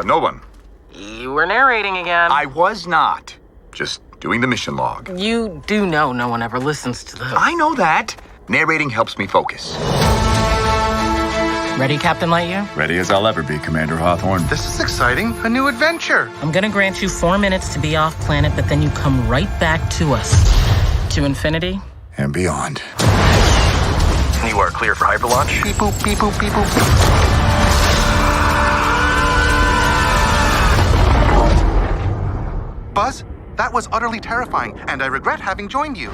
No one. You were narrating again. I was not. Just doing the mission log. You do know no one ever listens to those. I know that. Narrating helps me focus. Ready, Captain Lightyear? Ready as I'll ever be, Commander Hawthorne. This is exciting. A new adventure. I'm gonna grant you 4 minutes to be off planet, but then you come right back to us. To infinity. And beyond. You are clear for hyperlaunch. Beep boop, beep boop, beep boop. Buzz, that was utterly terrifying, and I regret having joined you.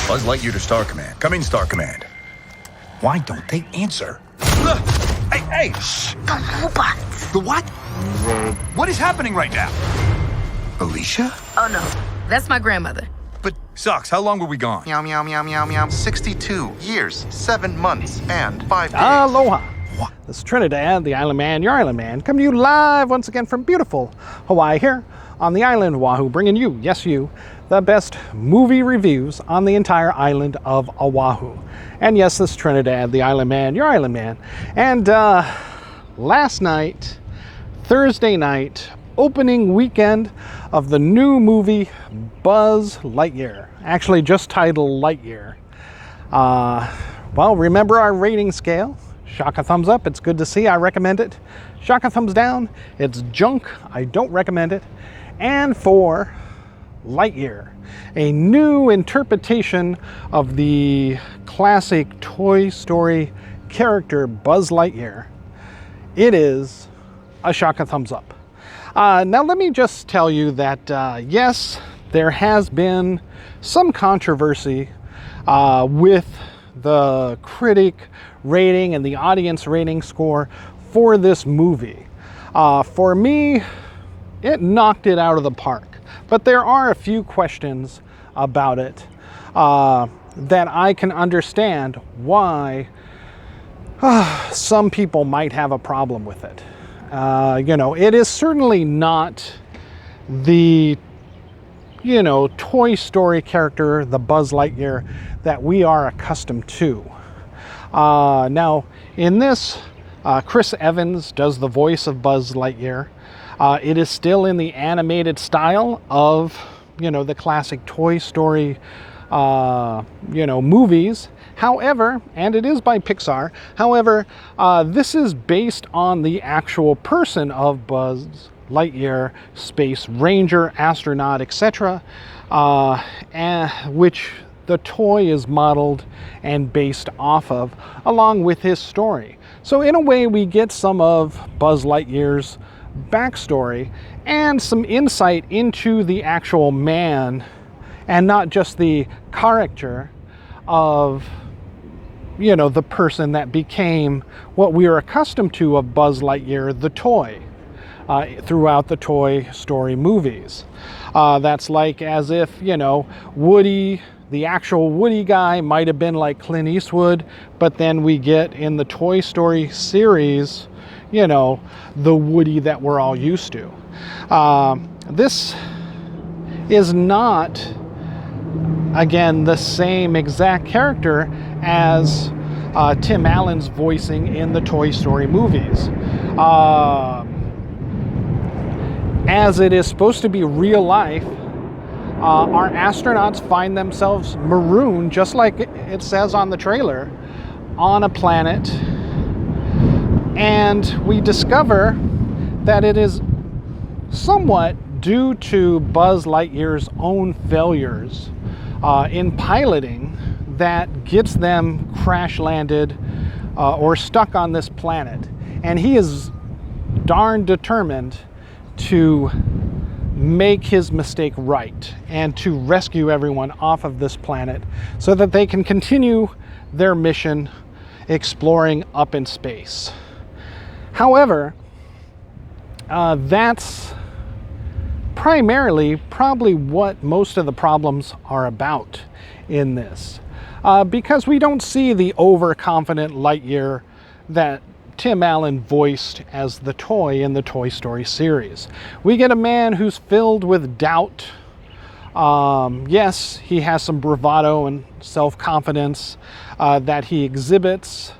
Buzz Lightyear to Star Command. Come in, Star Command. Why don't they answer? Hey! Shh! The robots. The what? What is happening right now? Alicia? Oh no, that's my grandmother. But, Socks, how long were we gone? Meow, meow, meow, meow, meow. 62 years, 7 months, and 5 days. Aloha. This is Trinidad, the Island Man, your Island Man, coming to you live once again from beautiful Hawaii here on the island of Oahu, bringing you, yes you, the best movie reviews on the entire island of Oahu. And yes, this is Trinidad, the Island Man, your Island Man. And last night, Thursday night, opening weekend of the new movie Buzz Lightyear, actually just titled Lightyear. Well, remember our rating scale. Shock a thumbs up, it's good to see, I recommend it. Shock a thumbs down, it's junk, I don't recommend it. And for Lightyear, a new interpretation of the classic Toy Story character Buzz Lightyear, it is a shock a thumbs up. Now let me just tell you that yes, there has been some controversy with the critic rating and the audience rating score for this movie. For me, it knocked it out of the park, but there are a few questions about it that I can understand why some people might have a problem with it. You know, it is certainly not the, you know, Toy Story character, the Buzz Lightyear, that we are accustomed to. Now, in this, Chris Evans does the voice of Buzz Lightyear. It is still in the animated style of, you know, the classic Toy Story, you know, movies. However, and it is by Pixar, however, this is based on the actual person of Buzz Lightyear, space ranger, astronaut, etc., which the toy is modeled and based off of, along with his story. So in a way, we get some of Buzz Lightyear's backstory and some insight into the actual man, and not just the character of, you know, the person that became what we are accustomed to of Buzz Lightyear, the toy, throughout the Toy Story movies. That's like as if, you know, Woody, the actual Woody guy, might have been like Clint Eastwood, but then we get in the Toy Story series, you know, the Woody that we're all used to. This is not, again, the same exact character as Tim Allen's voicing in the Toy Story movies. As it is supposed to be real life, our astronauts find themselves marooned, just like it says on the trailer, on a planet. And we discover that it is somewhat due to Buzz Lightyear's own failures in piloting that gets them crash landed or stuck on this planet. And he is darn determined to make his mistake right and to rescue everyone off of this planet so that they can continue their mission exploring up in space. However, that's primarily probably what most of the problems are about in this, because we don't see the overconfident Lightyear that Tim Allen voiced as the toy in the Toy Story series. We get a man who's filled with doubt. Yes, he has some bravado and self-confidence that he exhibits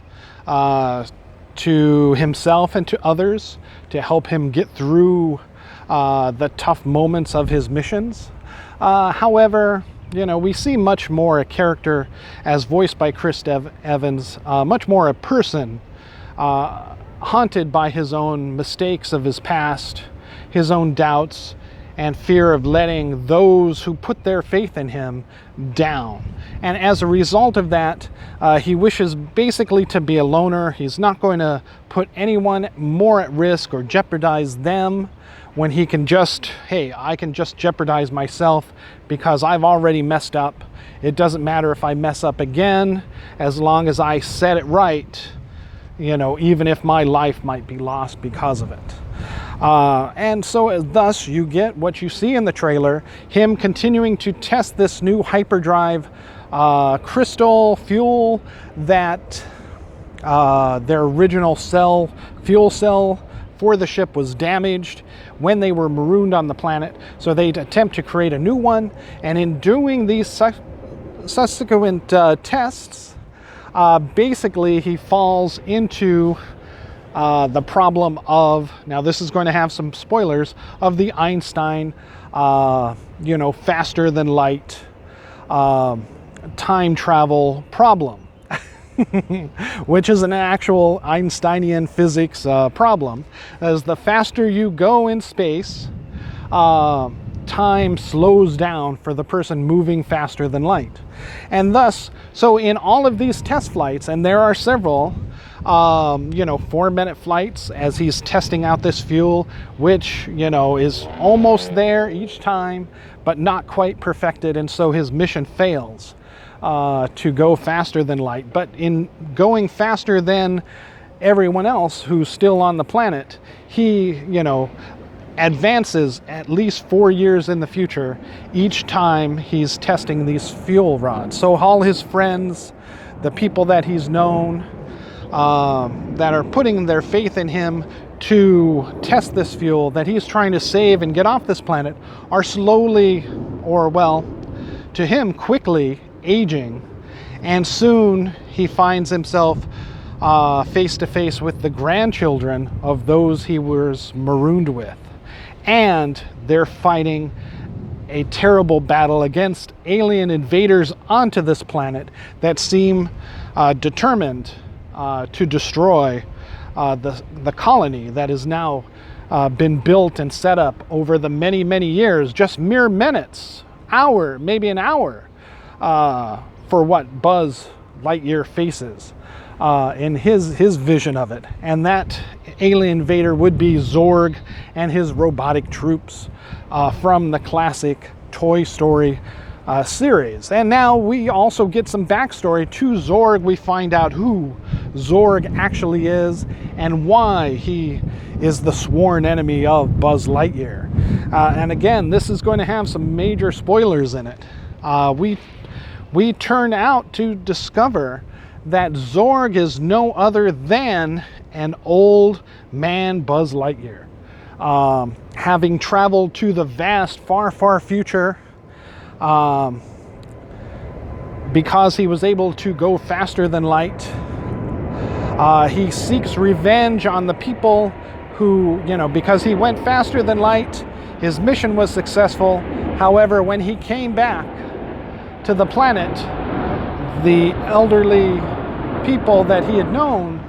to himself and to others to help him get through the tough moments of his missions. However, we see much more a character as voiced by Chris Evans, much more a person haunted by his own mistakes of his past, his own doubts, and fear of letting those who put their faith in him down. And as a result of that, he wishes basically to be a loner. He's not going to put anyone more at risk or jeopardize them when he can just, hey, I can just jeopardize myself because I've already messed up. It doesn't matter if I mess up again, as long as I set it right, even if my life might be lost because of it. And so thus you get what you see in the trailer, him continuing to test this new hyperdrive crystal fuel that their original fuel cell for the ship was damaged when they were marooned on the planet. So they attempt to create a new one, and in doing these subsequent tests, basically he falls into the problem of, now this is going to have some spoilers, of the Einstein, faster than light time travel problem, which is an actual Einsteinian physics problem. As the faster you go in space, time slows down for the person moving faster than light. And thus, so in all of these test flights, and there are several, 4-minute flights as he's testing out this fuel, which, is almost there each time, but not quite perfected. And so his mission fails to go faster than light. But in going faster than everyone else who's still on the planet, he, advances at least 4 years in the future each time he's testing these fuel rods. So all his friends, the people that he's known, that are putting their faith in him to test this fuel that he's trying to save and get off this planet, are slowly, or well, to him, quickly aging. And soon he finds himself face to face with the grandchildren of those he was marooned with. And they're fighting a terrible battle against alien invaders onto this planet that seem determined to destroy the colony that has now been built and set up over the many, many years, just mere minutes, maybe an hour, for what Buzz Lightyear faces in his vision of it. And that alien invader would be Zorg and his robotic troops from the classic Toy Story series. And now we also get some backstory to Zorg. We find out who Zorg actually is and why he is the sworn enemy of Buzz Lightyear. And again, this is going to have some major spoilers in it. We turn out to discover that Zorg is no other than an old man Buzz Lightyear, having traveled to the vast, far, far future, because he was able to go faster than light. He seeks revenge on the people who, because he went faster than light, his mission was successful. However, when he came back to the planet, the elderly people that he had known,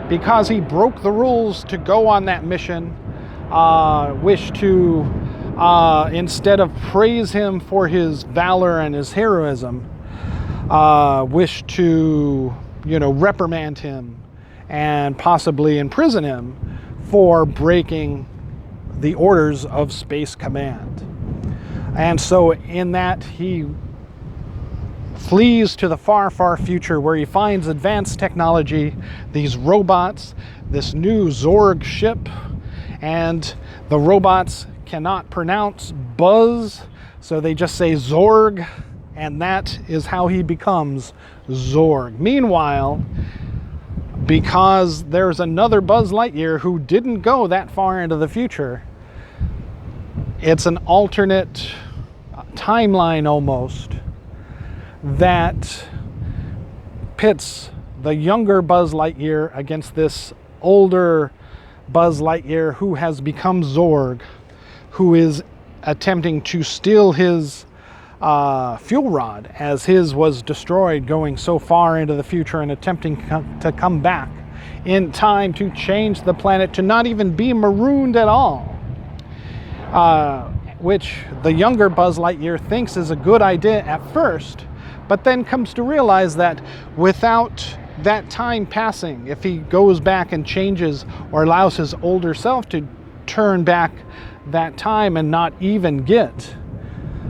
because he broke the rules to go on that mission, wished to, instead of praise him for his valor and his heroism, wished to, reprimand him and possibly imprison him for breaking the orders of Space Command. And so in that, he flees to the far, far future where he finds advanced technology, these robots, this new Zorg ship, and the robots cannot pronounce Buzz, so they just say Zorg, and that is how he becomes Zorg. Meanwhile, because there's another Buzz Lightyear who didn't go that far into the future, it's an alternate timeline almost that pits the younger Buzz Lightyear against this older Buzz Lightyear who has become Zorg, who is attempting to steal his fuel rod as his was destroyed, going so far into the future and attempting to come back in time to change the planet to not even be marooned at all, which the younger Buzz Lightyear thinks is a good idea at first, but then comes to realize that without that time passing, if he goes back and changes or allows his older self to turn back that time and not even get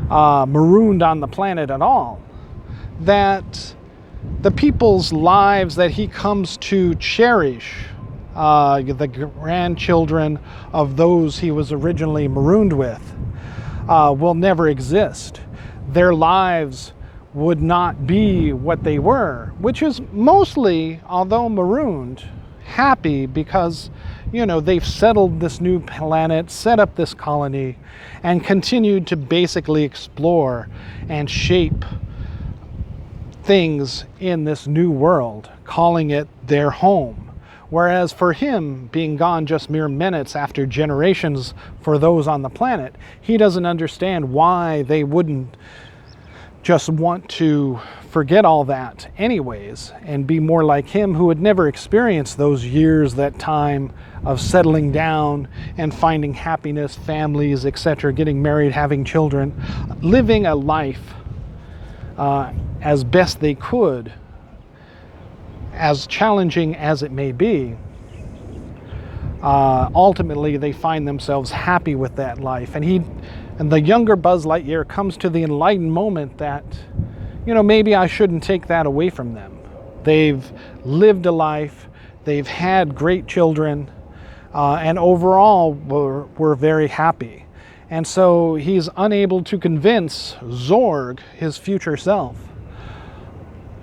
marooned on the planet at all, that the people's lives that he comes to cherish, the grandchildren of those he was originally marooned with, will never exist. Their lives would not be what they were, which is mostly, although marooned, happy because, you know, they've settled this new planet, set up this colony, and continued to basically explore and shape things in this new world, calling it their home. Whereas for him, being gone just mere minutes after generations for those on the planet, he doesn't understand why they wouldn't just want to forget all that anyways and be more like him, who had never experienced those years, that time of settling down and finding happiness, families, etc., getting married, having children, living a life as best they could, as challenging as it may be. Ultimately, they find themselves happy with that life. And the younger Buzz Lightyear comes to the enlightened moment that, you know, maybe I shouldn't take that away from them. They've lived a life, they've had great children, and overall were very happy. And so he's unable to convince Zorg, his future self,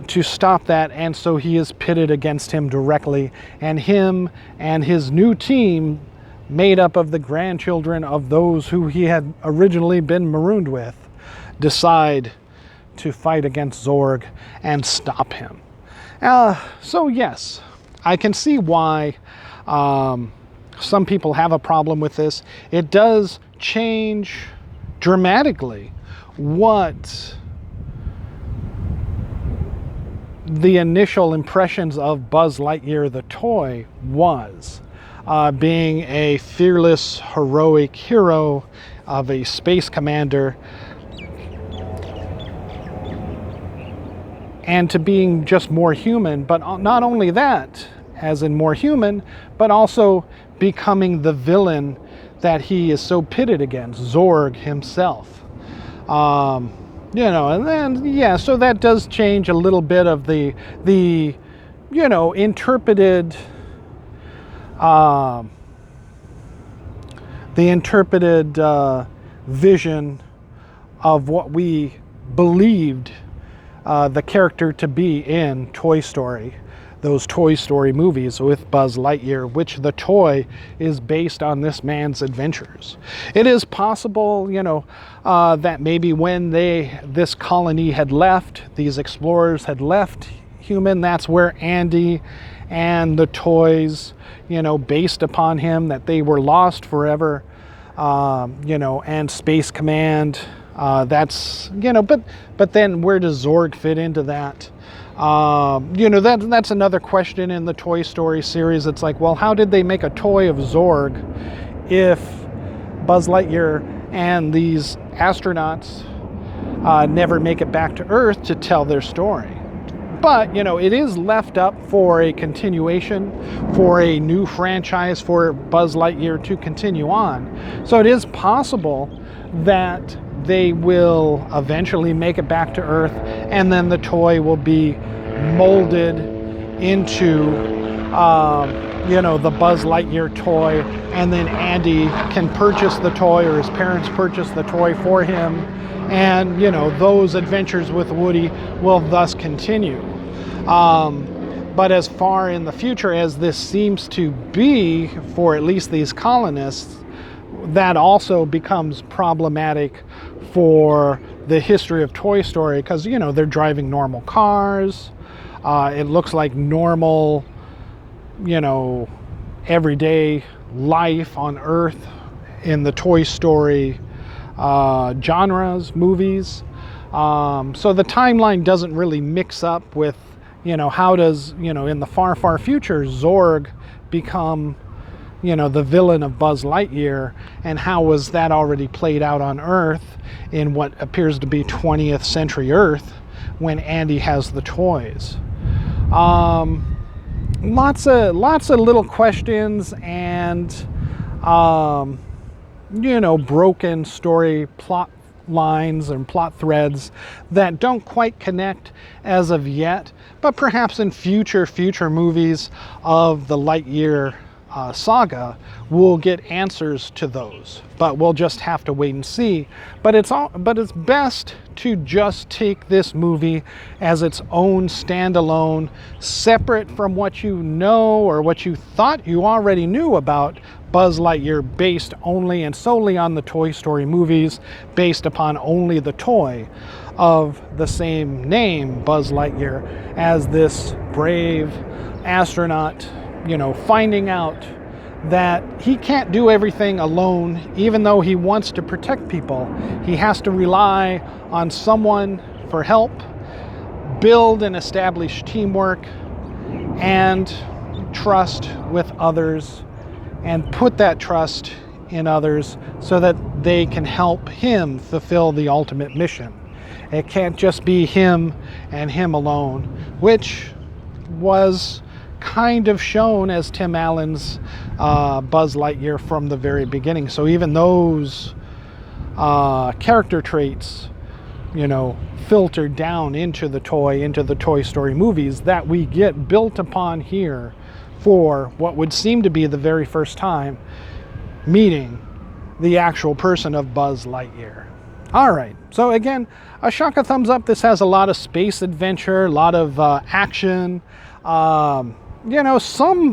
to stop that, and so he is pitted against him directly, and him and his new team, made up of the grandchildren of those who he had originally been marooned with, decide to fight against Zorg and stop him. So yes, I can see why some people have a problem with this. It does change dramatically what the initial impressions of Buzz Lightyear the toy was. Being a fearless, heroic hero of a space commander, and to being just more human, but not only that, as in more human, but also becoming the villain that he is so pitted against, Zorg himself. You know, and then, yeah, so that does change a little bit of the you know, interpreted vision of what we believed the character to be in Toy Story, those Toy Story movies with Buzz Lightyear, which the toy is based on this man's adventures. It is possible, you know, that maybe when this colony had left, these explorers had left human, that's where Andy and the toys, you know, based upon him, that they were lost forever, you know, and Space Command, that's, you know, but then where does Zorg fit into that? You know, that's another question in the Toy Story series. It's like, well, how did they make a toy of Zorg if Buzz Lightyear and these astronauts never make it back to Earth to tell their story? But, you know, it is left up for a continuation, for a new franchise, for Buzz Lightyear to continue on. So it is possible that they will eventually make it back to Earth, and then the toy will be molded into, you know, the Buzz Lightyear toy, and then Andy can purchase the toy, or his parents purchase the toy for him, and, you know, those adventures with Woody will thus continue. But as far in the future as this seems to be for at least these colonists, that also becomes problematic for the history of Toy Story, because, you know, they're driving normal cars. It looks like normal, you know, everyday life on Earth in the Toy Story genres, movies. So the timeline doesn't really mix up with, how does, in the far, far future, Zorg become, the villain of Buzz Lightyear, and how was that already played out on Earth in what appears to be 20th century Earth when Andy has the toys. Lots of little questions and, broken story plot lines and plot threads that don't quite connect as of yet, but perhaps in future movies of the Lightyear saga we'll get answers to those, but we'll just have to wait and see. But it's best to just take this movie as its own standalone, separate from what you know or what you thought you already knew about Buzz Lightyear, based only and solely on the Toy Story movies, based upon only the toy of the same name, Buzz Lightyear, as this brave astronaut, finding out that he can't do everything alone. Even though he wants to protect people, he has to rely on someone for help, build and establish teamwork and trust with others, and put that trust in others so that they can help him fulfill the ultimate mission. It can't just be him and him alone, which was kind of shown as Tim Allen's Buzz Lightyear from the very beginning. So even those character traits, filtered down into the Toy Story movies that we get built upon here for what would seem to be the very first time meeting the actual person of Buzz Lightyear. All right, so again, a shock of thumbs up. This has a lot of space adventure, a lot of action,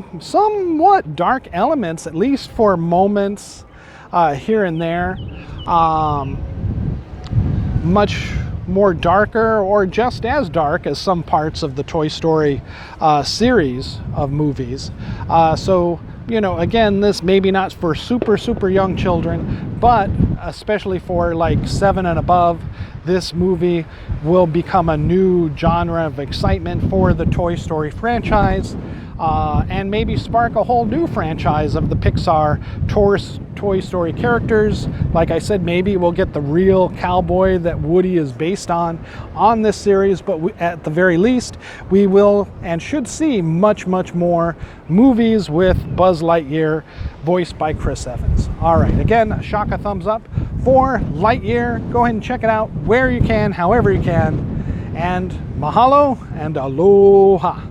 somewhat dark elements, at least for moments here and there. Much more darker, or just as dark as some parts of the Toy Story series of movies. Again, this maybe not for super young children, but especially for like 7 and above, this movie will become a new genre of excitement for the Toy Story franchise, and maybe spark a whole new franchise of the Pixar Toy Story characters. Like I said, maybe we'll get the real cowboy that Woody is based on this series, but at the very least, we will and should see much more movies with Buzz Lightyear voiced by Chris Evans. All right, again, shock a thumbs up for Lightyear. Go ahead and check it out where you can, however you can, and mahalo and aloha.